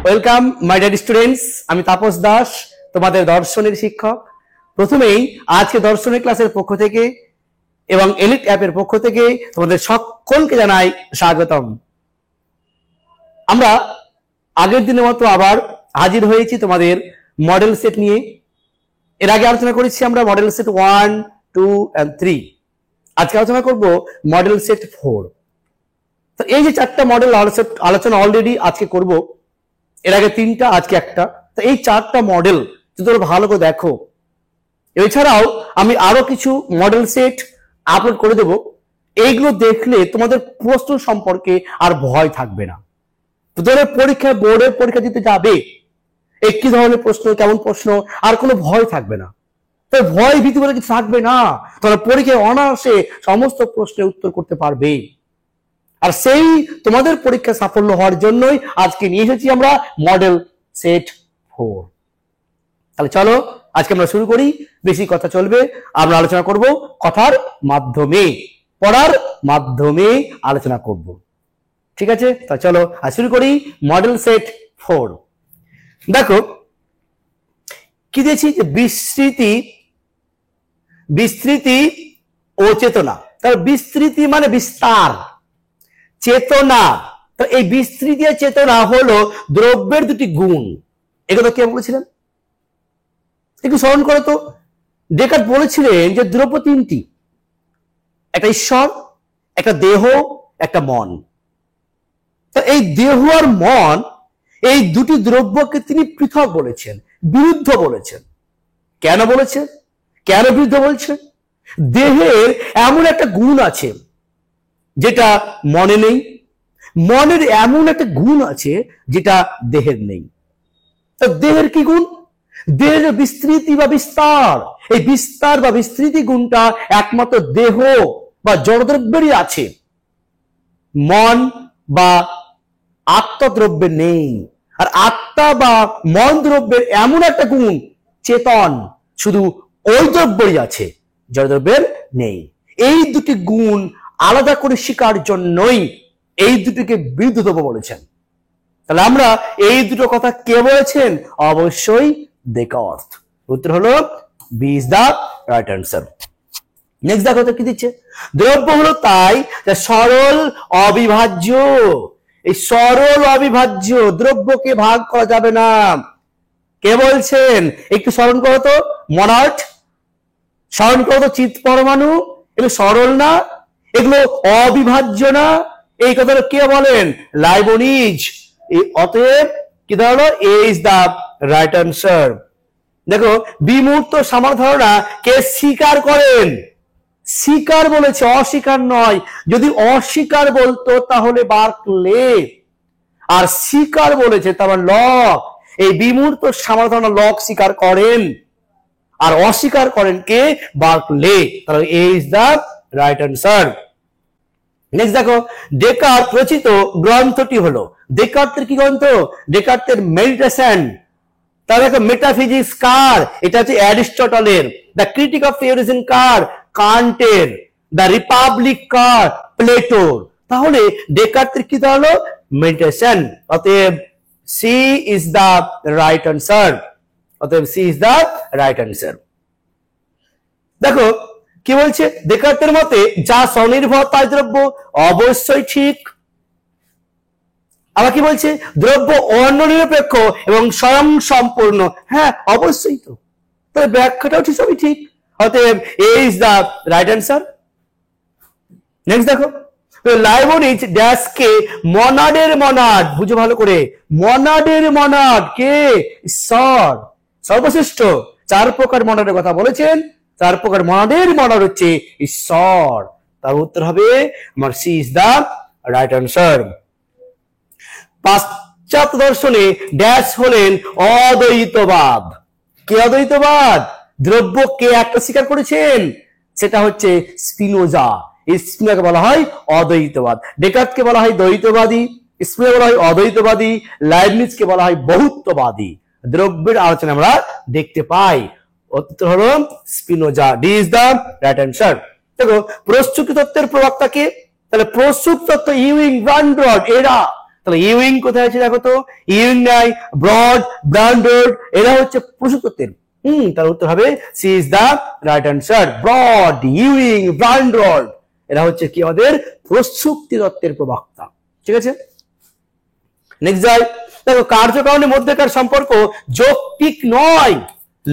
Welcome my dear students, আমি তাপস দাস, তোমাদের দর্শনের শিক্ষক। প্রথমেই আজকে দর্শনের ক্লাসের পক্ষ থেকে এবং এলিট অ্যাপের পক্ষ থেকে তোমাদের সকলকে জানাই স্বাগতম। আমরা আগের দিনের মতো আবার হাজির হয়েছি তোমাদের মডেল সেট নিয়ে। এর আগে আলোচনা করেছি আমরা মডেল সেট 1, 2 and 3। আজকে আলোচনা করব মডেল সেট 4। তো এই যে চারটা মডেল আলোচনা অলরেডি আজকে করব, এর আগে তিনটা, আজকে একটা। তো এই চারটা মডেল যদি তোমরা ভালো করে দেখো, এছাড়াও আমি আরো কিছু মডেল সেট আপলোড করে দেব। এইগুলো দেখলে তোমাদের প্রশ্ন সম্পর্কে আর ভয় থাকবে না। তোমরা পরীক্ষা, বোর্ডের পরীক্ষা দিতে যাবে, কি ধরনের প্রশ্ন, কেমন প্রশ্ন, আর কোনো ভয় থাকবে না। তো ভয় ভীতি বলে কিছু থাকবে না। তোমরা পরীক্ষায় অনায়াসে সমস্ত প্রশ্নের উত্তর করতে পারবে। আর সেই তোমাদের পরীক্ষা সাফল্য হওয়ার জন্যই আজকে নিয়ে এসেছি আমরা মডেল সেট 4। তাহলে চলো আজকে আমরা শুরু করি। বেশি কথা চলবে, আমরা আলোচনা করব কথার মাধ্যমে, পড়ার মাধ্যমে আলোচনা করব। ঠিক আছে, তাহলে চলো আজ শুরু করি মডেল সেট 4। দেখো কি দিয়েছি, যে বিস্তৃতি ও চেতনা। তাহলে বিস্তৃতি মানে বিস্তার, চেতনা। তো এই বিস্তৃতি আর চেতনা হলো দ্রব্যের দুটি গুণ। এগুলো কে বলেছিলেন একটু স্মরণ করো তো। ডেকার্ট বলেছিলেন যে দ্রব্য তিনটি, একটা ঈশ্বর, একটা দেহ, একটা মন। তো এই দেহ আর মন, এই দুটি দ্রব্যকে তিনি পৃথক বলেছেন, বিরুদ্ধ বলেছেন। কেন বলেছেন, কেন বিরুদ্ধ বলছেন? দেহের এমন একটা গুণ আছে যেটা মনে নেই, মনের এমন একটা গুণ আছে যেটা দেহের নেই। তো দেহের কি গুণ? দেহের বিস্তৃতি বা বিস্তার। এই বিস্তার বা বিস্তৃতি গুণটা একমাত্র দেহ বা জড়দ্রব্যেরই আছে, মন বা আত্মদ্রব্যের নেই। আর আত্মা বা মন দ্রব্যের এমন একটা গুণ চেতন, শুধু ওই দ্রব্যেরই আছে, জড়দ্রব্যের নেই। এই দুটি গুণ আলাদা করে শিকার জন্যই এই দুটিকে বিরুদ্ধ দ্রব্য বলেছেন। তাহলে আমরা এই দুটো কথা কে বলেছেন? অবশ্যই ডেকার্ট। উত্তর হলো B is the right answer. Next দেখো তো কি দিচ্ছে, দ্রব্য হলো তাই যা সরল অবিভাজ্য। এই সরল অবিভাজ্য দ্রব্যকে ভাগ করা যাবে না। কে বলছেন? একটু স্মরণ করো তো মনার্ট, স্মরণ করো তো চিৎ পরমাণু। এগুলো সরল না, এগুলো অবিভাজ্য না। এই কথাটা কে বলেন? লাইবনিজ। অতএব কি দাঁড়ালো? এ ইজ দা রাইট অ্যান্সার। দেখো বিমূর্ত সামান্য ধারণা কে স্বীকার করেন? স্বীকার বলেছে, অস্বীকার নয়। যদি অস্বীকার বলতো তাহলে বার্কলে, আর স্বীকার বলেছে তার লক। এই বিমূর্ত সামান্য ধারণা লক স্বীকার করেন, আর অস্বীকার করেন কে? বার্কলে। তাহলে A is the right answer. Next দেখো, ডেকার্ট রচিত গ্রন্থটি হলো, ডেকার্টের কি গ্রন্থ? ডেকার্টের মেডিটেশন। তাহলে দেখো মেটাফিজিক্স কার? এটা হচ্ছে অ্যারিস্টটলের। দ্য ক্রিটিক অফ থিওরিজম কার? কান্টের। দ্য রিপাবলিক কার? প্লেটোর। তাহলে ডেকার্টের কি হলো? মেডিটেশন। অতএব C is the right answer. অতএব C is the right answer. দেখো কি বলছে, ডেকার্টের মতে যা স্বনির্ভর তাই দ্রব্য। অবশ্যই ঠিক। আবার কি বলছে? দ্রব্য অন্য নিরপেক্ষ এবং স্বয়ং সম্পূর্ণ। হ্যাঁ অবশ্যই তো, তবে ব্যাখ্যাটাও ঠিক, সবই ঠিক। অতএব A is the right answer. Next দেখো, লাইবনিজ ড্যাশকে মনাডের মনাড, বুঝো ভালো করে, মনাডের মনাড কে? ঈশ্বর, সর্বশ্রেষ্ঠ। 4 প্রকার মনাডের কথা বলেছেন। 4 প্রকার মনাডের মনাড হচ্ছে ঈশ্বর। তার উত্তর হবে আমার C is the right answer. পাশ্চাত্য দর্শনে ড্যাশ হলেন অদ্বৈতবাদ। কে অদ্বৈতবাদ? দ্রব্য কে একটা স্বীকার করেছেন? সেটা হচ্ছে স্পিনোজা। এই স্পিনোজাকে বলা হয় অদ্বৈতবাদ। ডেকার্টকে বলা হয় দ্বৈতবাদী, স্পিনোজা বলা হয় অদ্বৈতবাদী, লাইবনিজকে বলা হয় বহুত্ববাদী। দ্রব্যের আলোচনা আমরা দেখতে পাই। উত্তর হলো Spinoza. D is the right answer. দেখো প্রস্তুত তত্ত্বের প্রবক্তাকে, তাহলে প্রস্তুত তত্ত্ব ইউইং, ভান ব্রড, এরা। তাহলে ইউইং কোথায় আছে দেখো তো, ইউইং নাই, ব্রড, ব্রান্ডার্ড, এরা হচ্ছে প্রসূত তত্ত্বের। তার উত্তর হবে C is the right answer. Broad, Ewing, ব্রান্ডার্ড এরা হচ্ছে কি আমাদের প্রসূতি তত্ত্বের প্রবক্তা। ঠিক আছে, নেক্সট যাই। দেখো কার্যকারণের মধ্যেকার সম্পর্ক যৌক্তিক নয়,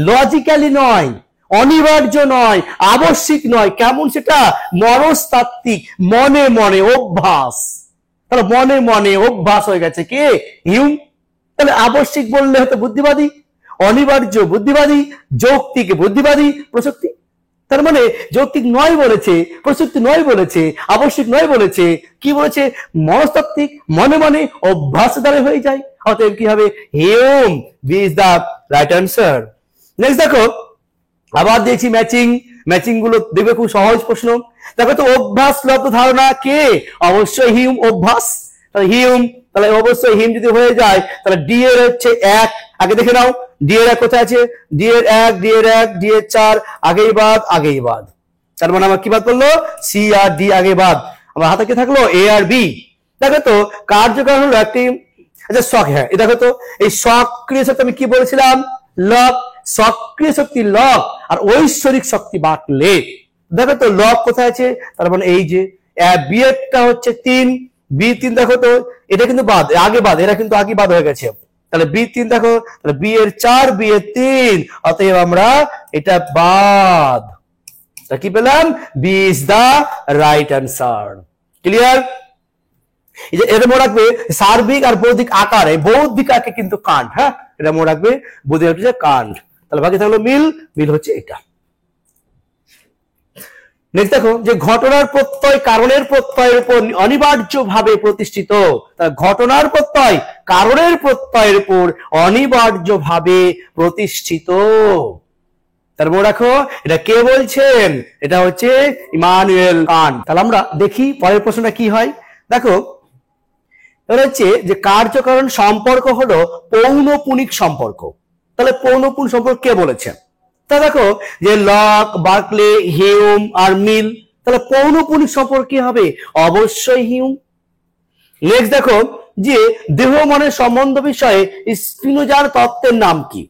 লজিক্যালি নয়, অনিবার্য নয়, আবশ্যিক নয়। কেমন সেটা? মনস্তাত্ত্বিক, মনে মনে অভ্যাস। তাহলে মনে মনে অভ্যাস হয়ে গেছে কে? হিউম। তাহলে আবশ্যিক বললে হতো বুদ্ধিবাদী, অনিবার্য বুদ্ধিবাদী, যৌক্তিক বুদ্ধিবাদী, প্রসক্তি। তার মানে যৌক্তিক নয় বলেছে, প্রসক্তি নয় বলেছে, আবশ্যিক নয় বলেছে, কি বলেছে? মনস্তাত্ত্বিক, মনে মনে অভ্যাস দ্বারা হয়ে যায়। অতএব কি হবে? Hume is the right answer. Next দেখো, আবার দেখছি ম্যাচিং। ম্যাচিং গুলো দেখবে খুব সহজ প্রশ্ন। দেখো তো অভ্যাস লব্ধ ধারণা কে? অবশ্যই হিউম। অভ্যাস, তাহলে হিউম, তাহলে অবশ্যই হিম যদি হয়ে যায় তাহলে ডি এর হচ্ছে 1। আগে দেখে নাও ডি এর 1 কোথায় আছে? ডি এর 1, ডি এর 1, ডি এর 4, আগেই বাদ, আগেই বাদ। তার মানে আমার কি বাদ করলো? সি আর ডি আগে বাদ। আমার হাতে কি থাকলো? এ আর বি। দেখো তো কার্যকারণ হলো একটি, আচ্ছা শক, হ্যাঁ এই দেখো তো এই সক্রিয় শক্তি আমি কি বলেছিলাম? লক। সক্রিয় শক্তি লক, আর ঐশ্বরিক শক্তি বাটলে। দেখো তো লক কোথায় আছে? তার মানে এই যে বি এরটা হচ্ছে 3, বি 3 দেখো তো এটা কিন্তু বাদ, আগে বাদ, এরা কিন্তু আগে বাদ হয়ে গেছে। তাহলে বি 3 দেখো, তাহলে বি এর 4, বি এর 3, অতএব আমরা এটা বাদ। তা কি পেলাম? B is the right answer. Clear? এটা মনে রাখবে সার্বিক আর বৌদ্ধিক আকারে, বৌদ্ধিক আকারে কিন্তু কান্ট, হ্যাঁ এটা মনে রাখবে, বৌদ্ধিক হচ্ছে কান্ট। তাহলে বাকি থাকলো মিল, মিল হচ্ছে এটা। নেক্সট দেখো যে ঘটনার প্রত্যয় কারণের প্রত্যয়ের উপর অনিবার্যভাবে প্রতিষ্ঠিত। ঘটনার প্রত্যয় কারণের প্রত্যয়ের উপর অনিবার্যভাবে প্রতিষ্ঠিত। তার মনে রাখো এটা কে বলছেন? এটা হচ্ছে ইমানুয়েল কান্ট। তাহলে আমরা দেখি পরের প্রশ্নটা কি হয়। দেখো এটা হচ্ছে যে কার্যকারণ সম্পর্ক হলো পৌনঃপুনিক সম্পর্ক। তাহলে পৌনঃপুনিক সম্পর্ক কে বলেছে? তা দেখো যে লক, বার্কলে, হিউম আর মিল। তাহলে পৌনঃপুনিক সম্পর্ক কি হবে? অবশ্যই হিউম। নেক্সট দেখো যে দেহ মনের সম্বন্ধ বিষয়ে স্পিনোজার তত্ত্বের নাম কি?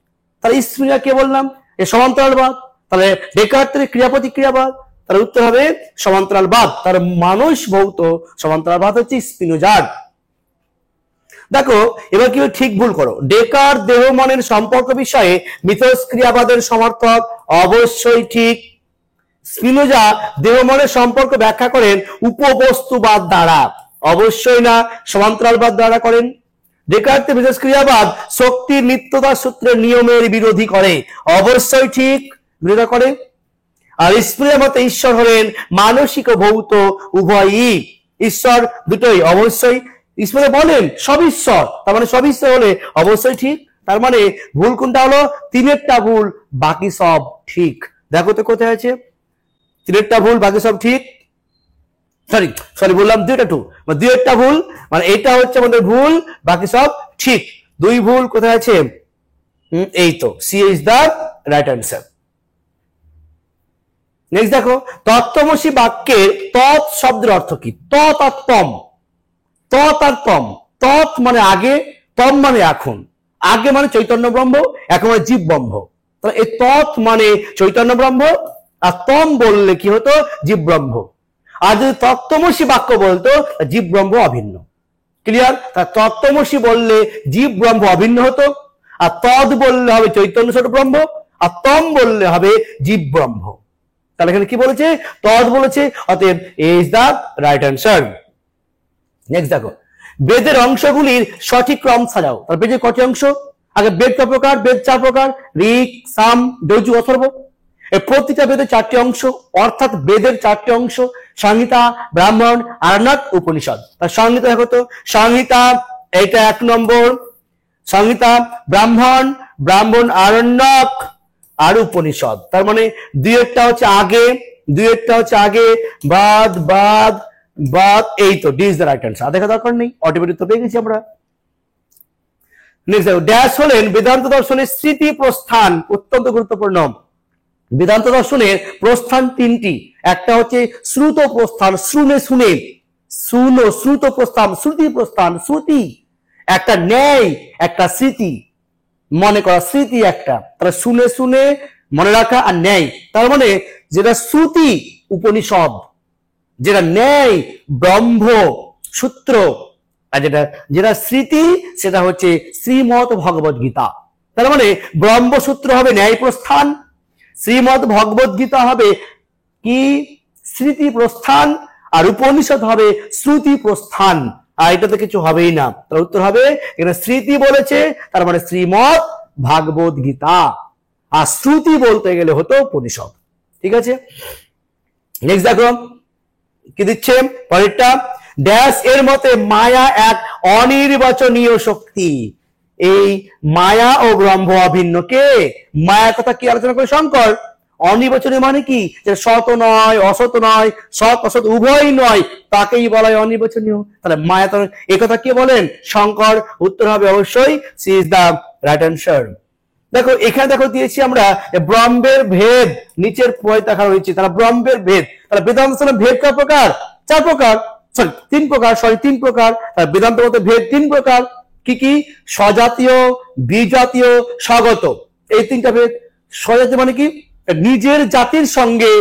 তাহলে স্পিনোজা কে বললাম? সমান্তরালবাদ। তাহলে ডেকার্তের ক্রিয়া প্রতিক্রিয়াবাদ। তাহলে উত্তর হবে সমান্তরালবাদ। তার মানুষ ভৌত সমান্তরালবাদ হচ্ছে স্পিনোজার। দেখো এবার কি ঠিক ভুল করো। ডেকার্ত দেহ মনের সম্পর্ক বিষয়ে মিথস্ক্রিয়াবাদের সমর্থক, অবশ্যই ঠিক। স্পিনোজা দেহ মনের সম্পর্ক ব্যাখ্যা করেন উপবস্তুবাদ দ্বারা, অবশ্যই না, সমান্তরালবাদ দ্বারা করেন। ডেকার্তের মিথস্ক্রিয়াবাদ শক্তির নিত্যতা সূত্রের নিয়মের বিরোধী করে, অবশ্যই ঠিক, বিরোধিতা করে। আর স্পিনোজার মতে ঈশ্বর হলেন মানসিক ও ভৌত উভয়ই। ঈশ্বর দুটোই, অবশ্যই। ঈশ্বরে বলেন সব ঈশ্বর, তার মানে সব ঈশ্বর হলে অবশ্যই ঠিক। তার মানে ভুল কোনটা হলো? 3টা ভুল, বাকি সব ঠিক। দেখো তো কোথায় আছে? 3টা ভুল, বাকি সব ঠিক। সরি বললাম 2টা ভুল, মানে এটা হচ্ছে আমাদের ভুল, বাকি সব ঠিক। 2 ভুল কোথায় আছে? এই তো, C is the right answer. Next দেখো তত্ত্বমসি বাক্যের তৎ শব্দের অর্থ কি? তৎ আর তম। তৎ আর তম। তৎ মানে আগে, তম মানে এখন। আগে মানে চৈতন্য ব্রহ্ম, এখন মানে জীব ব্রহ্ম। তাহলে এই তৎ মানে চৈতন্য ব্রহ্ম, আর তম বললে কি হতো? জীব ব্রহ্ম। আর যদি তত্ত্বমসি বাক্য বলতো জীব ব্রহ্ম অভিন্ন। ক্লিয়ার? তা তত্ত্বমসি বললে জীব ব্রহ্ম অভিন্ন হতো, আর তদ বললে হবে চৈতন্য স্বরূপ ব্রহ্ম, আর তম বললে হবে জীব ব্রহ্ম। তাহলে এখানে কি বলেছে? তদ বলেছে, অতএব A is the right answer. Next দেখো বেদের অংশগুলির সঠিক ক্রম সাজাও। তার বেদের কটি অংশ? আগে বেদ কয় প্রকার? বেদ 4 প্রকার, ঋক, সাম, যজুঃ, অথর্ব। এই প্রতিটা বেদের 4টি অংশ, অর্থাৎ বেদের 4টি অংশ সংহিতা, ব্রাহ্মণ, আরণ্যক, উপনিষদ। তার সংহিতা দেখো তো, সংহিতা এইটা 1 নম্বর, সংহিতা, ব্রাহ্মণ, ব্রাহ্মণ, আরণ্যক আর উপনিষদ। তার মানে 2টা হচ্ছে আগে, 2টা হচ্ছে আগে, বাদ বাদ বাদ, এই তো D is the right answer. দেখা দরকার নেই, অটোমেটিক তো পেয়ে গেছি আমরা। নেক্সট ড্যাশ হলেন বেদান্ত দর্শনের স্মৃতি প্রস্থান, অত্যন্ত গুরুত্বপূর্ণ। বেদান্ত দর্শনের প্রস্থান 3টি। একটা হচ্ছে শ্রুত প্রস্থান, শুনে শুনে, শুনো, শ্রুত প্রস্থান, শ্রুতি প্রস্থান, শ্রুতি একটা ন্যায়, একটা স্মৃতি, মনে করা স্মৃতি একটা, তারা শুনে শুনে মনে রাখা আর ন্যায়, তার মানে যেটা শ্রুতি উপনিষদ, যেটা ন্যায় ব্রহ্ম সূত্র, আর যেটা যেটা স্মৃতি সেটা হচ্ছে শ্রীমৎ ভগবদ গীতা। তার মানে ব্রহ্মসূত্র হবে ন্যায় প্রস্থান, শ্রীমৎ ভগবদ গীতা হবে কি স্মৃতি প্রস্থান, আর উপনিষদ হবে শ্রুতি প্রস্থান। আর এটাতে কিছু হবেই না, তার উত্তর হবে এখানে স্মৃতি বলেছে তার মানে শ্রীমৎ ভাগবত গীতা, আর শ্রুতি বলতে গেলে হতো উপনিষদ। ঠিক আছে, নেক্সট দেখো কি দিচ্ছে পরেরটা, ড্যাশ এর মতে মায়া এক অনির্বাচনীয় শক্তি। এই মায়া ও ব্রহ্ম অভিন্ন। কে মায়ার কথা কি আলোচনা করে শঙ্কর? অনির্বাচনীয় মানে কি, যে সৎ নয় অসৎ নয়, সৎ অসৎ উভয় নয়, তাকেই বলা হয় অনির্বাচনীয়। তাহলে মায়া তো এই কথা কে বলেন? শঙ্কর। উত্তর হবে অবশ্যই C is the right answer. দেখো এখানে দেখো দিয়েছি আমরা ব্রহ্মের ভেদ, নিচের পয় দেখা হয়েছে, তারা ব্রহ্মের ভেদ। তাহলে বেদান্ত ভেদ কয় প্রকার? 4 প্রকার, সরি 3 প্রকার, তিন প্রকার। বেদান্ত মতে ভেদ 3 প্রকার। কি কি? স্বজাতীয়, বিজাতীয়, স্বগত, এই 3টা ভেদ। স্বজাতীয় মানে কি? নিজের জাতির সঙ্গে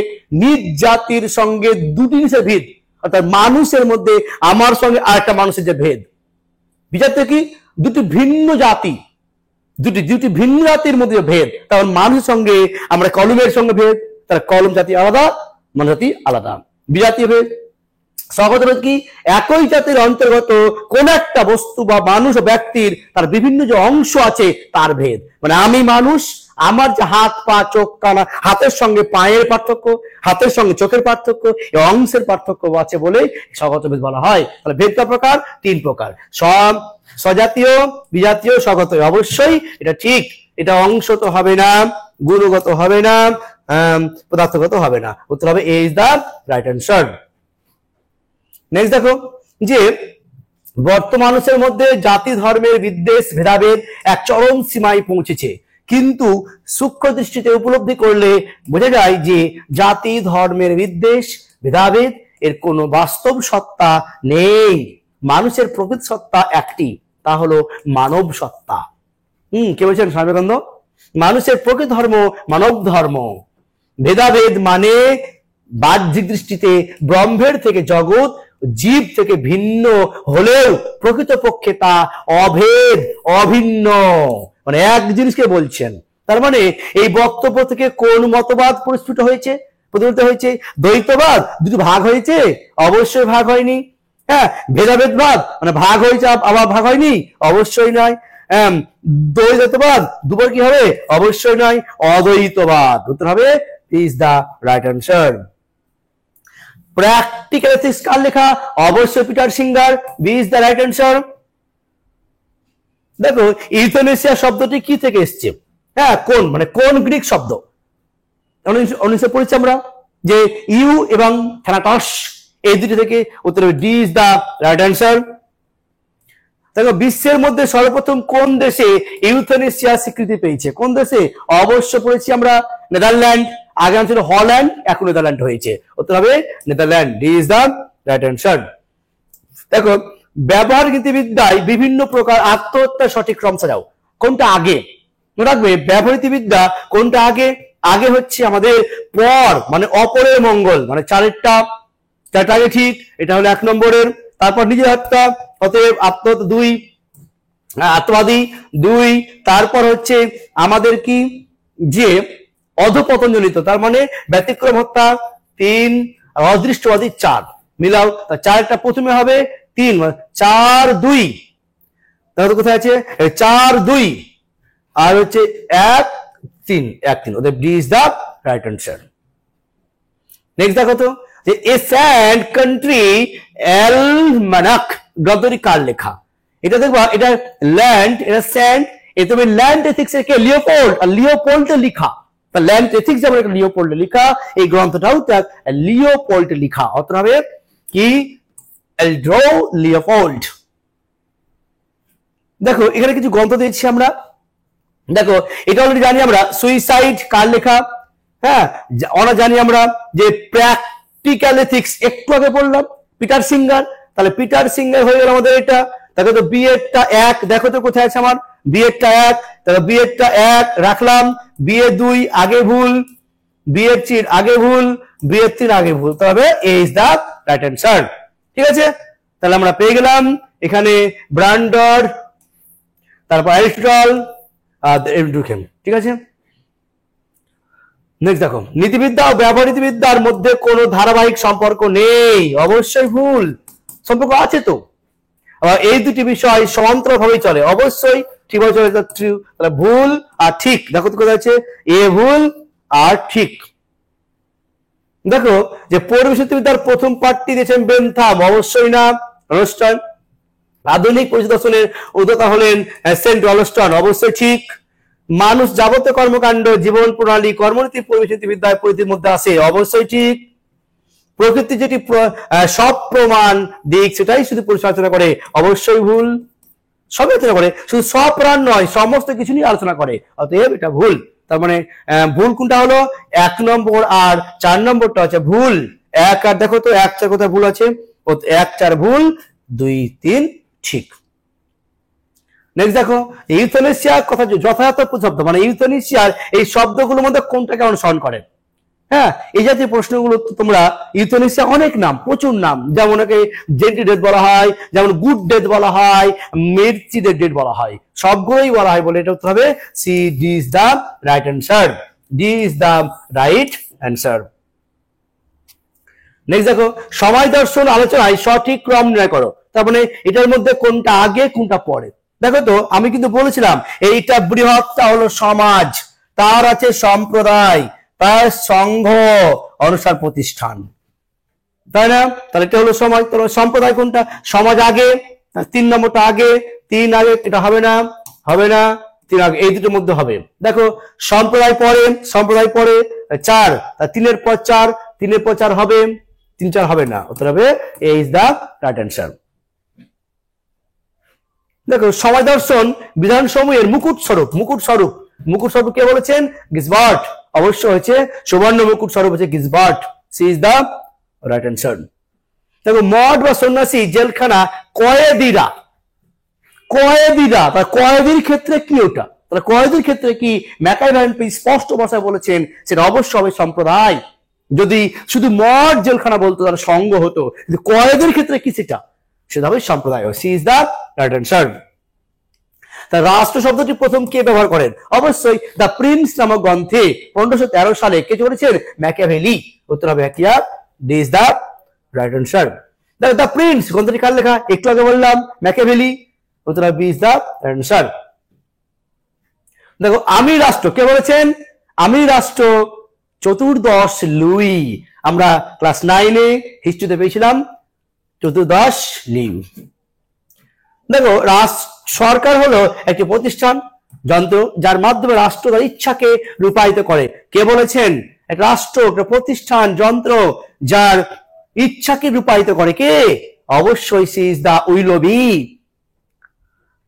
নিজ জাতির সঙ্গে দুটি জিনিসের ভেদ, অর্থাৎ মানুষের মধ্যে আমার সঙ্গে আরেকটা মানুষের যে ভেদ। বিজাতীয় কি? দুটি ভিন্ন জাতি, দুটি ভিন্ন জাতির মধ্যে ভেদ। তখন মানুষের সঙ্গে আমরা কলমের সঙ্গে ভেদ, তার কলম জাতি আলাদা, মানুষ জাতি আলাদা। বিজাতীয় ভেদ। স্বগত ভেদ কি? একই জাতির অন্তর্গত কোন একটা বস্তু বা মানুষ ও ব্যক্তির তার বিভিন্ন যে অংশ আছে তার ভেদ। মানে আমি মানুষ, আমার যে হাত পা চোখ কান, হাতের সঙ্গে পায়ের পার্থক্য, হাতের সঙ্গে চোখের পার্থক্য, এই অংশের পার্থক্য আছে বলে স্বগত ভেদ বলা হয়। তাহলে ভেদ কয় প্রকার? 3 প্রকার। স্বজাতীয়, বিজাতীয়, স্বগত। অবশ্যই এটা ঠিক, এটা অংশ তো হবে না, গুণগত হবে না, পদার্থগত হবে না। উত্তর হবে A is the right answer. Next দেখো যে বর্তমান মানুষের মধ্যে জাতি ধর্মের বিদ্বেষ ভেদাভেদ এক চরম সীমায় পৌঁছেছে, কিন্তু সূক্ষ্ম দৃষ্টিতে উপলব্ধি করলে বোঝা যায় যে জাতি ধর্মের বিদ্বেষ ভেদাভেদ এর কোনো বাস্তব সত্তা নেই। মানুষের প্রকৃত সত্তা একটি, তা হলো মানব সত্তা। কে বলছেন? স্বামী বিবেকানন্দ। মানুষের প্রকৃত ধর্ম মানব ধর্ম। ভেদাভেদ মানে বাহ্যিক দৃষ্টিতে ব্রহ্মের থেকে জগৎ জীব থেকে ভিন্ন হলেও প্রকৃতপক্ষে তা অভেদ, অভিন্ন, মানে এক জিনিসকে বলছেন। তার মানে এই বক্তব্য থেকে কোন মতবাদ পরিস্ফুট হয়েছে, প্রতিফলিত হয়েছে? দ্বৈতবাদ। দুটো ভাগ হয়েছে? অবশ্যই ভাগ হয়নি। হ্যাঁ, ভেদাভেদবাদ মানে ভাগ হয়েছে আবার ভাগ হয়নি? অবশ্যই নয়। দ্বৈতবাদ দুবার কি হবে? অবশ্যই নয়, অদ্বৈতবাদ। উত্তর হবে is the right answer. Practical ethics কার লেখা? অবশ্যই Peter Singer. B is the right answer. দেখো ইউথেনেসিয়া শব্দটি কি থেকে এসছে? হ্যাঁ, কোন মানে কোন গ্রিক শব্দ? 1900 পড়েছি আমরা যে ইউ এবং থ্যানাটস, এই দুটি থেকে। উত্তর হবে D is the right answer. দেখো বিশ্বের মধ্যে সর্বপ্রথম কোন দেশে ইউথেনেসিয়া স্বীকৃতি পেয়েছে? কোন দেশে? অবশ্য পড়েছি আমরা নেদারল্যান্ড। আগে ছিল হল্যান্ড, এখন নেদারল্যান্ড হয়েছে। উত্তর হবে Netherland. D is the right answer. দেখো ব্যবহার নীতিবিদ্যায় বিভিন্ন প্রকার আত্মহত্যার সঠিক ক্রম সাজাও। কোনটা আগে? মনে রাখবে ব্যবহার নীতিবিদ্যা কোনটা আগে? আগে হচ্ছে আমাদের পর মানে অপরের মঙ্গল, মানে চারটা আগে ঠিক, এটা হলো 1 নম্বরের। তারপর নিজের হত্যা, অতএব আত্মহত্যা 2, আত্মবাদী 2। তারপর হচ্ছে আমাদের কি যে অধপতনজনিত, তার মানে ব্যতিক্রম হত্যা 3, আর অদৃষ্টবাদী 4। মিলাও, তার 4টা প্রথমে হবে 3, 4 2। তাহলে কোথায় আছে? 4 2 আর হচ্ছে 1 3, 1 3। ওদের D is the right answer. Next দেখো তো যে এ স্যান্ড কান্ট্রি অ্যালমানাক গ্রন্থটি কার লেখা? এটা দেখবা, এটা ল্যান্ড, এটা স্যান্ড। এই তুমি ল্যান্ড এথিক্স এর কে? লিওপোল্ড। আর লিওপোল্ডে লেখা, ল্যান্ড এথিক্স যেমন একটা লিওপোল্ডে লেখা, এই গ্রন্থটাও লিওপোল্ডে লেখা। অত হবে কি? এলড্রো লিওপোল্ড। দেখো এখানে কিছু গ্রন্থ দিয়েছি আমরা। দেখো এটা অলরেডি জানি আমরা, সুইসাইড কার লেখা? হ্যাঁ, আমরা জানি আমরা যে প্র্যাকটিক্যাল এথিক্স একটু আগে বললাম পিটার সিঙ্গার। তাহলে পিটার সিঙ্গার হয়ে গেল আমাদের এটা। তাহলে তো বি এরটা 1, দেখো তো কোথায় আছে আমার বি এরটা 1, তাহলে বি এরটা 1 রাখলাম, বি এর 2 আগে ভুল, বি এর 3 আগে ভুল, বি এর 3 আগে ভুল, তবে এ ইজ দা রাইট অ্যান্সার। ঠিক আছে, তাহলে আমরা পেয়ে গেলাম এখানে ব্রান্ডর, তারপর অ্যারিস্টটল আর ডুরখেম। ঠিক আছে, নেক্সট দেখো, নীতিবিদ্যা ও ব্যবহার নীতিবিদ্যার মধ্যে কোনো ধারাবাহিক সম্পর্ক নেই, অবশ্যই ভুল। সম্পর্ক আছে তো, আবার এই দুটি বিষয় সমান্তরালভাবে চলে, অবশ্যই ঠিকভাবে চলে, তাহলে ভুল আর ঠিক, দেখো তো কোথায় আছে এ ভুল আর ঠিক। দেখো যে পরিবেশ নীতিবিদ্যার প্রথম পাঠটি দিয়েছেন বেনথাম, অবশ্যই না। রলস্টন, আধুনিক পরিবেশ দর্শনের উদ্যোক্তা হলেন সেন্ট রলস্টন, অবশ্যই ঠিক। মানুষ যাবতীয় কর্মকাণ্ড, জীবন প্রণালী, কর্মনীতি পরিবেশ নীতিবিদ্যার পরিধির মধ্যে আসে, অবশ্যই ঠিক। প্রকৃতি যেটি সব প্রমাণ দিক সেটাই শুধু পরিচালনা করে, অবশ্যই ভুল। সব আলোচনা করে, শুধু সব প্রাণ নয়, সমস্ত কিছু নিয়ে আলোচনা করে, অতএব এটা ভুল। তার মানে ভুল কোনটা হলো 1 নম্বর আর 4 নম্বরটা হচ্ছে ভুল। 1 আর দেখো তো 1 4 কোথায় ভুল আছে, 1 4 ভুল, 2 3 ঠিক। নেক্সট দেখো, ইউথেনেসিয়া কথা যথাযথ শব্দ, মানে ইউথেনেসিয়ার এই শব্দগুলোর মধ্যে কোনটাকে অনুসরণ করে? হ্যাঁ, এই জাতীয় প্রশ্নগুলো তোমরা, ইউথেনেসিয়া অনেক নাম, প্রচুর নাম, যেমন জেন্টি ডেথ বলা হয়, যেমন গুড ডেথ বলা হয়, মেরচি ডেথ বলা হয়, সবগুলোই বলা হয় বলে এটা উত্তর হবে C, D is the right answer, D is the right answer. Next দেখো, সময় দর্শন আলোচনায় সঠিক ক্রম নির্ণয় করো, তার মানে এটার মধ্যে কোনটা আগে কোনটা পরে। দেখো তো আমি কিন্তু বলেছিলাম এইটা বৃহৎটা হলো সমাজ, তার আছে সম্প্রদায়, তার সংঘ, অনুসার প্রতিষ্ঠান, তাই না? তাহলে এটা হলো সমাজ, তাহলে সম্প্রদায় কোনটা? সমাজ আগে, 3 নম্বরটা আগে, 3 আগে, এটা হবে না, হবে না, 3 আগে, এই দুটোর মধ্যে হবে। দেখো সম্প্রদায় পরে, সম্প্রদায় পরে 4, 3 এর পর 4, 3 এর পর 4 হবে, 3 4 হবে না, উত্তর হবে A is the right answer. দেখো সমাজ দর্শন বিধান সমূহের মুকুট স্বরূপ, মুকুট স্বরূপ, মুকুট স্বরূপ কে বলেছেন? গিসবার্ট, অবশ্য হয়েছে সুবর্ণ মুকুট স্বরূপ হচ্ছে Gisbert, C is the right answer. দেখো মঠ বা সন্ন্যাসী জেলখানা কয়েদিরা, কয়েদিরা বা কয়েদির ক্ষেত্রে কি ওটা? তাহলে কয়েদির ক্ষেত্রে কি ম্যাকাইভান স্পষ্ট ভাষায় বলেছেন সেটা অবশ্য হবে সম্প্রদায়। যদি শুধু মঠ জেলখানা বলতো তাহলে সংঘ হতো, কিন্তু কয়েদির ক্ষেত্রে কি সেটা? সেটা হবে সম্প্রদায়, C is the right answer. তা রাষ্ট্র শব্দটি প্রথম কে ব্যবহার করেন? অবশ্যই দ্য প্রিন্স নামক গ্রন্থে 1513 সালে কে করেছেন? ম্যাকিয়াভেলি, উত্তর হবে কিয়া, D is the right answer. দেখো দ্য প্রিন্স গ্রন্থটি কার লেখা? একটু আগে বললাম ম্যাকিয়াভেলি, উত্তর হবে বি ইজ দা অ্যান্সার। দেখো আমি রাষ্ট্র কে বলেছেন? আমি রাষ্ট্র চতুর্দশ লুই, আমরা ক্লাস 9-এ হিস্ট্রিতে পেয়েছিলাম চতুর্দশ লুই। দেখো সরকার হলো একটি প্রতিষ্ঠান, যন্ত্র, যার মাধ্যমে রাষ্ট্র তার ইচ্ছাকে রূপায়িত করে। কে বলেছেন? এক রাষ্ট্র, একটা প্রতিষ্ঠান, যন্ত্র, যার ইচ্ছাকে রূপায়িত করে। কে? অবশ্যই C is the will be.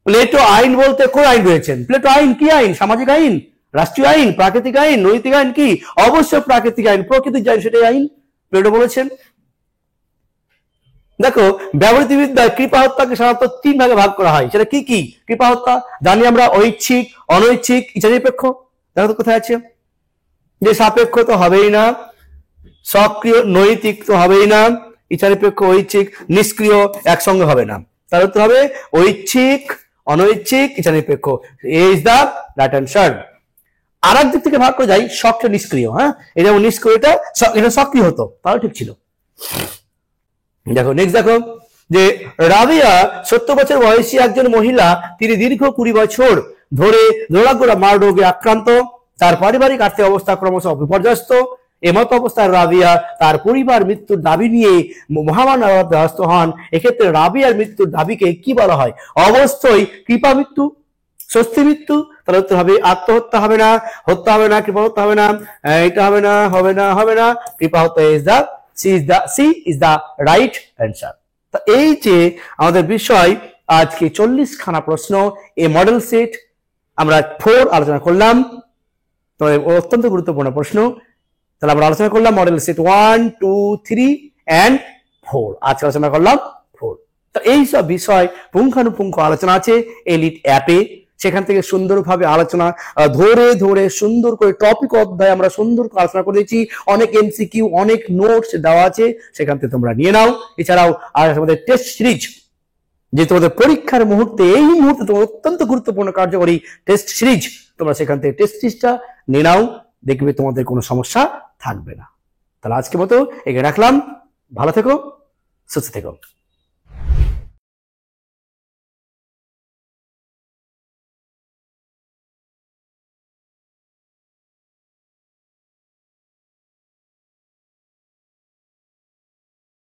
Plato আইন বলতে কোন আইন রয়েছেন? প্লেটো আইন কি আইন? সামাজিক আইন, রাষ্ট্রীয় আইন, প্রাকৃতিক আইন, নৈতিক আইন? কি? অবশ্যই প্রাকৃতিক আইন, প্রকৃতির আইন, সেটাই আইন প্লেটো বলেছেন। দেখো ব্যবহৃত বিদ্যায় কৃপা হত্যাকে সাধারণত 3 ভাগে ভাগ করা হয়, সেটা কি কি? কৃপা হত্যা জানি আমরা ঐচ্ছিক, অনৈচ্ছিক, ইচ্ছা নিরপেক্ষ। দেখো তো কোথায় আছে, যে সাপেক্ষ তো হবেই না, সক্রিয় নৈতিক তো হবেই না, ইচ্ছা নিরপেক্ষ, ঐচ্ছিক, নিষ্ক্রিয় একসঙ্গে হবে না, তার উত্তর হবে ঐচ্ছিক, অনৈচ্ছিক, ইচ্ছা নিরপেক্ষ, ইজ দা রাইট অ্যান্সার। আর এক দিক থেকে ভাগ করে যাই সক্রিয় নিষ্ক্রিয়। হ্যাঁ, এটা নিষ্ক্রিয়টা, এটা সক্রিয় হতো তাহলে ঠিক ছিল। দেখো নেক্সট দেখো, যে রাবিয়া 70 বছর বয়সী একজন মহিলা, তিনি দীর্ঘ 20 বছর ধরে দুরাগ্রা মার রোগে আক্রান্ত, তার পারিবারিক আর্থিক অবস্থা ক্রমশ বিপর্যস্ত। এমত অবস্থায় রাবিয়া তার পরিবার মৃত্যুর দাবি নিয়ে মহামান আদালতে দ্বারস্থ হন। এক্ষেত্রে রাবিয়ার মৃত্যুর দাবিকে কি বলা হয়? অবশ্যই কৃপা মৃত্যু, স্বস্তি মৃত্যু। তাহলে উত্তর হবে আত্মহত্যা হবে না, হত্যা হবে না, কৃপা হত্যা হবে না, এটা হবে না, হবে না, হবে না, কৃপা হত্যা is the C is the right answer. তো এই যে আমাদের বিষয় আজকে 40 খানা প্রশ্ন, এই মডেল সেট আমরা 4 আলোচনা করলাম, তো অত্যন্ত গুরুত্বপূর্ণ প্রশ্ন। তাহলে আমরা আলোচনা করলাম মডেল সেট 1 2 3 and 4, আজকে আলোচনা করলাম 4। তো এই সব বিষয় পুঙ্খানুপুঙ্খ আলোচনা আছে এলিট অ্যাপে। সেখান থেকে সুন্দরভাবে আলোচনা ধরে ধরে সুন্দর করে টপিক অধ্যায় আমরা সুন্দর করে আলোচনা করে দিয়েছি। অনেক এমসিকিউ, অনেক নোটস দেওয়া আছে, সেখান থেকে তোমরা নিয়ে নাও। এছাড়াও আর আমাদের টেস্ট সিরিজ, যে তোমাদের পরীক্ষার মুহূর্তে, এই মুহূর্তে তোমার অত্যন্ত গুরুত্বপূর্ণ কার্যকরী টেস্ট সিরিজ, তোমরা সেখান থেকে টেস্ট সিরিজটা নিয়ে নাও, দেখবে তোমাদের কোনো সমস্যা থাকবে না। তাহলে আজকের মতো এগিয়ে রাখলাম। ভালো থেকো, সুস্থ থেকো।